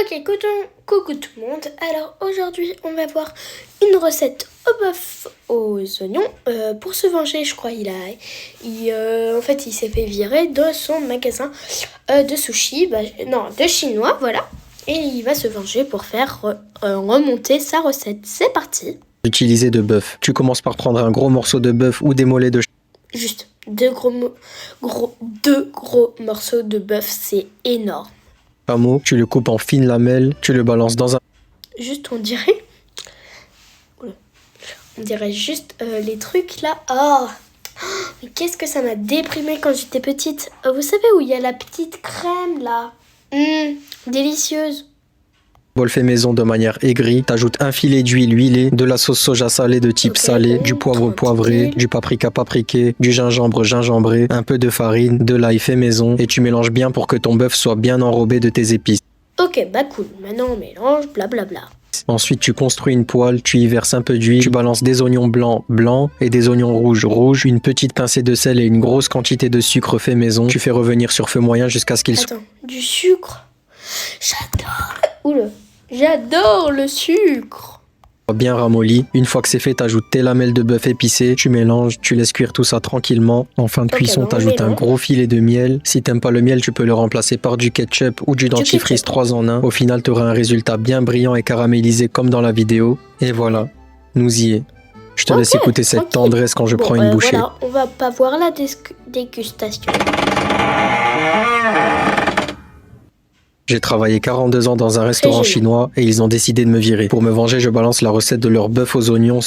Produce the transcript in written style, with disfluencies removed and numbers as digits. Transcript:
Ok, coucou tout le monde. Alors aujourd'hui, on va voir une recette au bœuf aux oignons. Pour se venger, je crois, en fait, il s'est fait virer de son magasin de sushi, de chinois, voilà. Et il va se venger pour faire remonter sa recette. C'est parti. Utiliser de bœuf. Tu commences par prendre un gros morceau de bœuf ou des mollets de Juste deux gros morceaux de bœuf, c'est énorme. chameau, tu le coupes en fines lamelles, tu le balances dans un... Juste, on dirait juste les trucs là. Oh, mais qu'est-ce que ça m'a déprimé quand j'étais petite. Vous savez où il y a la petite crème là, délicieuse. bol fait maison de manière aigrie, t'ajoutes un filet d'huile huilée, de la sauce soja salée de type salé, du poivre poivré, du paprika papriqué, du gingembre gingembré, un peu de farine, de l'ail fait maison et tu mélanges bien pour que ton bœuf soit bien enrobé de tes épices. Ok, bah cool, maintenant on mélange, blablabla. Ensuite, tu construis une poêle, tu y verses un peu d'huile, tu balances des oignons blancs et des oignons rouges, une petite pincée de sel et une grosse quantité de sucre fait maison. Tu fais revenir sur feu moyen jusqu'à ce qu'il soit... Attends, du sucre. J'adore le sucre. bien ramolli. Une fois que c'est fait, t'ajoutes tes lamelles de bœuf épicées, tu mélanges, tu laisses cuire tout ça tranquillement. En fin de cuisson, t'ajoutes un gros filet de miel. Si t'aimes pas le miel, tu peux le remplacer par du ketchup ou du dentifrice 3 en 1. Au final, t'auras un résultat bien brillant et caramélisé comme dans la vidéo. Et voilà, nous y est. Je te laisse écouter cette tendresse quand je prends une bouchée. Voilà, on va pas voir la dégustation. J'ai travaillé 42 ans dans un restaurant chinois et ils ont décidé de me virer. Pour me venger, je balance la recette de leur bœuf aux oignons